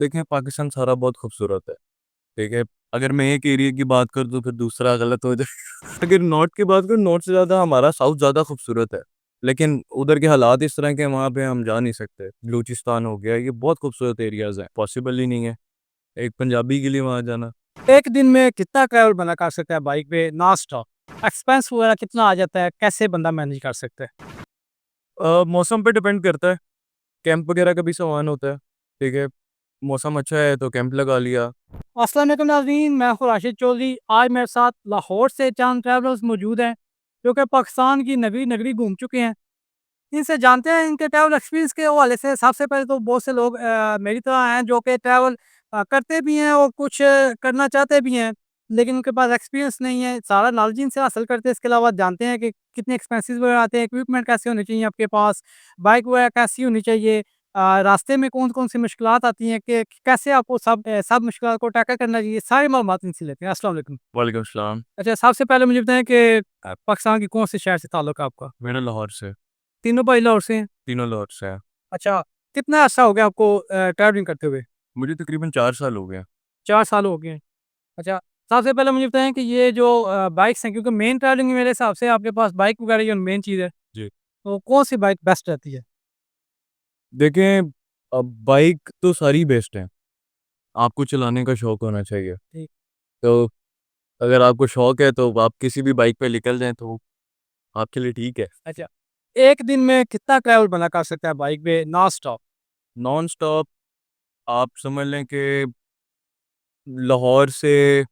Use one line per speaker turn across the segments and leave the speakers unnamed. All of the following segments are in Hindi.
देखें, पाकिस्तान सारा बहुत खूबसूरत है। ठीक है, अगर मैं एक एरिया की बात करूँ तो फिर दूसरा गलत हो जाए। अगर नॉर्थ की बात करूँ, नॉर्थ से ज़्यादा हमारा साउथ ज़्यादा खूबसूरत है, लेकिन उधर के हालात इस तरह के हैं, वहाँ पे हम जा नहीं सकते। बलूचिस्तान हो गया, ये बहुत खूबसूरत एरियाज़ हैं, पॉसिबल ही नहीं है एक पंजाबी के लिए वहाँ जाना।
एक दिन में कितना ट्रैवल बंदा कर सकता है बाइक पे नॉन स्टॉप? एक्सपेंस वगैरह कितना आ जाता है? कैसे बंदा मैनेज कर सकता है?
मौसम पे डिपेंड करता है, कैंप वगैरह का भी सामान होता है। ठीक है, मौसम अच्छा है तो कैंप लगा लिया।
अस्सलाम वालेकुम नाज़रीन, मैं हूँ राशिद चौधरी। आज मेरे साथ लाहौर से चंद ट्रैवलर्स मौजूद हैं जो कि पाकिस्तान की नगरी नगरी घूम चुके हैं। इनसे जानते हैं इनके ट्रैवल एक्सपीरियंस के हवाले से। सबसे पहले तो बहुत से लोग मेरी तरह हैं जो कि ट्रैवल करते भी हैं और कुछ करना चाहते भी हैं, लेकिन उनके पास एक्सपीरियंस नहीं है। सारा नॉलेज इनसे हासिल करते हैं। इसके अलावा जानते हैं कि कितने एक्सपेंसेस वगैरह आते हैं, इक्विपमेंट कैसे होने चाहिए आपके पास, बाइक वगैरह कैसी होनी चाहिए, रास्ते में कौन-कौन सी मुश्किलात आती हैं, कि कैसे आपको सब मुश्किलात को टैकल करना चाहिए, सारी मालूमात इनसे लेते हैं। अस्सलाम वालेकुम।
वालेकुम सलाम।
अच्छा, सबसे पहले मुझे बताएँ कि पाकिस्तान के कौन से शहर से ताल्लुक है आपका?
मेरा लाहौर से।
तीनों भाई लाहौर से हैं?
तीनों लाहौर से है।
अच्छा, कितना अर्सा हो गया आपको ट्रैवलिंग करते हुए?
मुझे तकरीबन 4 साल हो गए।
4 साल हो गए हैं। अच्छा, सबसे पहले मुझे बताएँ कि ये जो बाइक्स हैं, क्योंकि मेन ट्रैवलिंग मेरे हिसाब से आपके पास बाइक वगैरह ये मेन चीज़ है,
जी।
तो कौन-सी बाइक बेस्ट रहती है?
देखें, बाइक तो सारी बेस्ट हैं, आपको चलाने का शौक होना चाहिए।
ठीक।
तो अगर आपको शौक है तो आप किसी भी बाइक पे निकल जाएँ तो आपके लिए ठीक है।
अच्छा, एक दिन में कितना ट्रैवल बंदा कर सकता है बाइक पे नॉन स्टॉप?
नॉन स्टॉप आप समझ लें कि लाहौर से,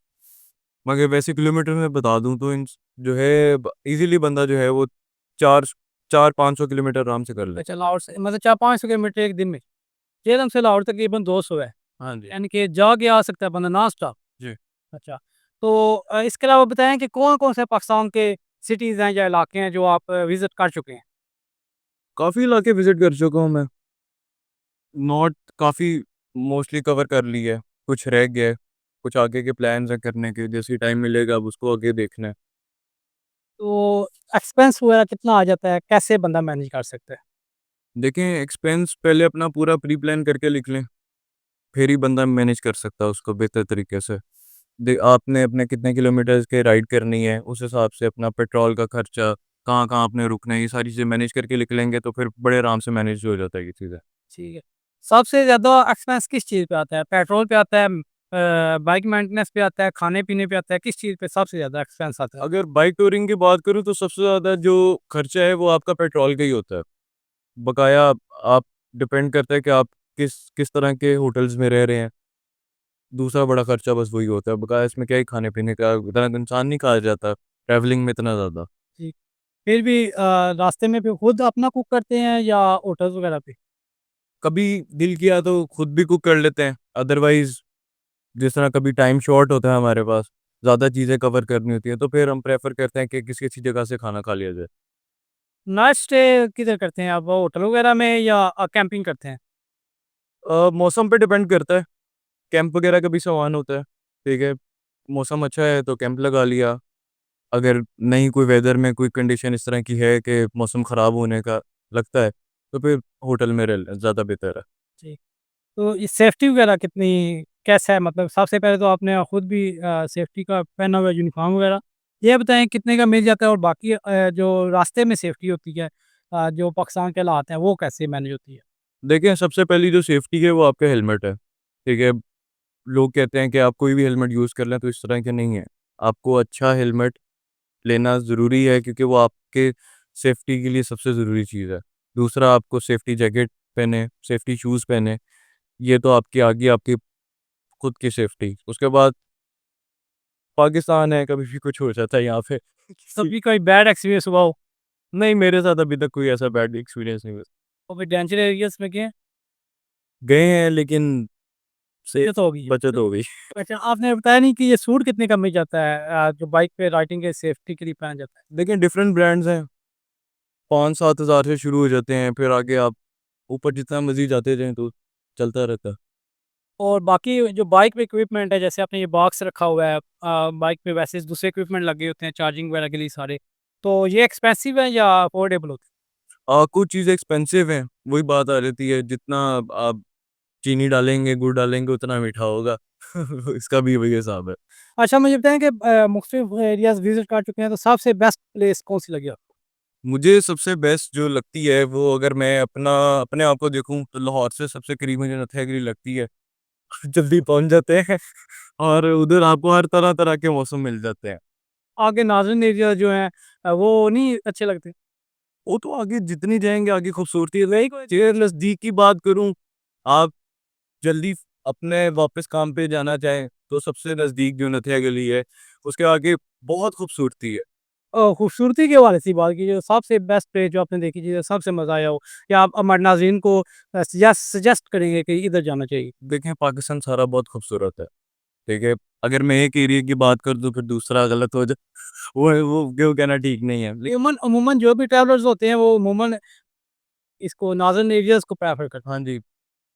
मगर वैसे किलोमीटर में बता दूँ तो इन जो है ईज़िली बंदा जो है वो 4 4-500 किलोमीटर आराम से कर ले।
अच्छा, लाहौर से मतलब 400-500 किलोमीटर एक दिन में। जेहलम से लाहौर तकरीबन 200 है,
हाँ जी।
यानी कि जा के आ सकता है बंदा नॉन स्टॉप।
जी।
अच्छा, तो इसके अलावा बताएँ कि कौन-कौन से पाकिस्तान के सिटीज़ हैं या इलाके हैं जो आप विज़िट कर चुके हैं?
काफ़ी इलाके विज़िट कर चुका हूँ मैं। नॉर्थ काफ़ी मोस्टली कवर कर ली है, कुछ रह गया है, कुछ आगे के प्लान्स हैं करने के, जैसे ही टाइम मिलेगा अब उसको आगे देखना है।
तो एक्सपेंस वगैरह कितना आ जाता है? कैसे बंदा मैनेज कर सकता है?
देखें, एक्सपेंस पहले अपना पूरा प्री प्लान करके लिख लें, फिर ही बंदा मैनेज कर सकता है उसको बेहतर तरीके से। आपने अपने कितने किलोमीटर्स के राइड करनी है, उस हिसाब से अपना पेट्रोल का खर्चा, कहाँ-कहाँ आपने रुकना है, ये सारी चीज़ें मैनेज करके लिख लेंगे तो फिर बड़े आराम से मैनेज हो जाता है ये चीज़ें।
ठीक है। सबसे ज़्यादा एक्सपेंस किस चीज़ पे आता है? पेट्रोल पे आता है, बाइक मेंटेनेंस पे आता है, खाने-पीने पे आता है, किस चीज़ पे सबसे ज़्यादा एक्सपेंस आता है?
अगर बाइक टूरिंग की बात करूँ तो सबसे ज़्यादा जो खर्चा है वो आपका पेट्रोल का ही होता है। बकाया आप डिपेंड करता है कि आप किस किस तरह के होटल्स में रह रहे हैं। दूसरा बड़ा खर्चा बस वही होता है, बकाया इसमें क्या ही खाने-पीने का इतना इंसान नहीं खाया जाता, ट्रैवलिंग में इतना ज़्यादा।
ठीक। फिर भी रास्ते में फिर खुद अपना कुक करते हैं या होटल्स वगैरह पे?
कभी दिल किया तो खुद भी कुक कर लेते हैं, अदरवाइज़ जिस तरह कभी टाइम शॉर्ट होता है हमारे पास, ज़्यादा चीज़ें कवर करनी होती हैं, तो फिर हम प्रेफ़र करते हैं कि किसी अच्छी जगह से खाना खा लिया जाए।
नाइट स्टे किधर करते हैं आप? होटल वगैरह में या कैंपिंग करते हैं?
मौसम पे डिपेंड करता है, कैंप वगैरह का भी सामान होता है, ठीक है? मौसम अच्छा है तो कैंप लगा लिया, अगर नहीं कोई वेदर में कोई कंडीशन इस तरह की है कि मौसम ख़राब होने का लगता है, तो फिर होटल में रह लें, ज़्यादा बेहतर है।
ठीक। तो ये सेफ्टी वगैरह कितनी कैसा है? मतलब सबसे पहले तो आपने खुद भी सेफ्टी का पहना हुआ है यूनिफ़ॉर्म वगैरह। ये बताएँ कितने का मिल जाता है, और बाकी जो रास्ते में सेफ्टी होती है, जो पाकिस्तान के हालात हैं, वो कैसे मैनेज होती है?
देखिए, सबसे पहली जो सेफ्टी है वो आपका हेलमेट है, ठीक है? लोग कहते हैं कि आप कोई भी हेलमेट यूज़ कर लें, तो इस तरह के नहीं है। आपको अच्छा हेलमेट लेना ज़रूरी है क्योंकि वो आपके सेफ्टी के लिए सबसे ज़रूरी चीज़ है। दूसरा, आपको सेफ्टी जैकेट पहने, सेफ्टी शूज़ पहने, ये तो आपकी आ गई आपकी खुद की सेफ्टी। उसके बाद पाकिस्तान है, कभी भी कुछ हो जाता है यहाँ पे।
कभी कोई बैड एक्सपीरियंस हुआ हो?
नहीं, मेरे साथ अभी तक कोई ऐसा बैड एक्सपीरियंस नहीं हुआ।
और फिर डेंजर एरियाज़ में गए हैं?
गए हैं लेकिन से
ये तो हो गई है।
बचत हो गई।
अच्छा, आपने बताया नहीं कि ये सूट कितने का मिल जाता है, जो बाइक पे राइडिंग के सेफ्टी के लिए पहना जाता है?
देखिए, डिफरेंट ब्रांड्स हैं, 5-7 हज़ार से शुरू हो जाते हैं, फिर आगे आप ऊपर जितना मर्ज़ी जाते जाएँ तो चलता रहता है।
और बाकी जो बाइक पे इक्विपमेंट है, जैसे आपने ये बॉक्स रखा हुआ है, बाइक पे वैसे दूसरे इक्विपमेंट लगे होते हैं चार्जिंग वगैरह के लिए सारे, तो ये एक्सपेंसिव है या अफोर्डेबल होते हैं?
कुछ चीज़ें एक्सपेंसिव हैं, वही बात आ जाती है, जितना आप चीनी डालेंगे, गुड़ डालेंगे उतना मीठा होगा। इसका भी वही हिसाब है।
अच्छा मुझे बताएँ कि मुख्तलिफ एरियाज़ विज़िट कर चुके हैं, तो सबसे बेस्ट प्लेस कौन-सी लगी आपको?
मुझे सबसे बेस्ट जो लगती है वो अगर मैं अपने आप को देखूँ तो लाहौर से सबसे करीब मुझे नथियागिरी लगती है। जल्दी पहुँच जाते हैं और उधर आपको हर तरह-तरह के मौसम मिल जाते हैं।
आगे नाज़रन एरिया जो हैं वो नहीं अच्छे लगते?
वो तो आगे जितनी जाएँगे आगे खूबसूरती रही कोई अगर नज़दीक की बात करूँ, आप जल्दी अपने वापस काम पे जाना चाहें, तो सबसे नज़दीक जो नथिया गली है, उसके आगे बहुत खूबसूरती है।
खूबसूरती के हवाले से बात कीजिए, सबसे बेस्ट प्लेस जो आपने देखी जिसमें सबसे मज़ा आया हो या आप हमारे नाज़रीन को सजेस्ट करेंगे कि इधर जाना चाहिए?
देखें पाकिस्तान सारा बहुत खूबसूरत है, ठीक है? अगर मैं एक एरिया की बात करूँ तो फिर दूसरा गलत हो जाए वो कहना ठीक नहीं है।
अमूमन अमूमन जो भी ट्रैवलर्स होते हैं वो अमूमन इसको नॉर्दर्न एरियाज़ को प्रेफ़र करते हैं।
हाँ जी,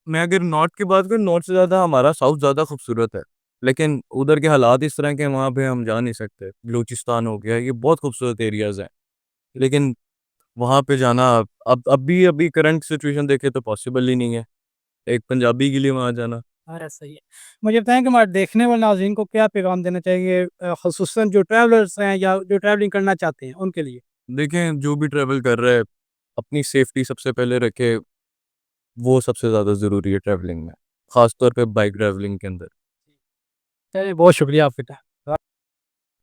मैं अगर नॉर्थ की बात करूँ, नॉर्थ से ज़्यादा हमारा साउथ ज़्यादा खूबसूरत है। लेकिन उधर के हालात इस तरह के हैं, वहाँ पे हम जा नहीं सकते। बलूचिस्तान हो गया, ये बहुत खूबसूरत एरियाज़ हैं। लेकिन वहाँ पे जाना अब अभी करंट सिचुएशन देखें तो पॉसिबल ही नहीं है, एक पंजाबी के लिए वहाँ जाना।
अरे सही है। मुझे बताएँ कि हमारे देखने वाले नाज़रीन को क्या पैगाम देना चाहिए ख़ुसूसन जो ट्रैवलर्स हैं या जो ट्रैवलिंग करना चाहते हैं उनके लिए?
देखें, जो भी ट्रैवल कर रहा है, अपनी सेफ्टी सबसे पहले रखे, वो सबसे ज़्यादा ज़रूरी है ट्रैवलिंग में, ख़ास तौर पे बाइक ट्रैवलिंग के अंदर।
चलिए बहुत शुक्रिया आपका।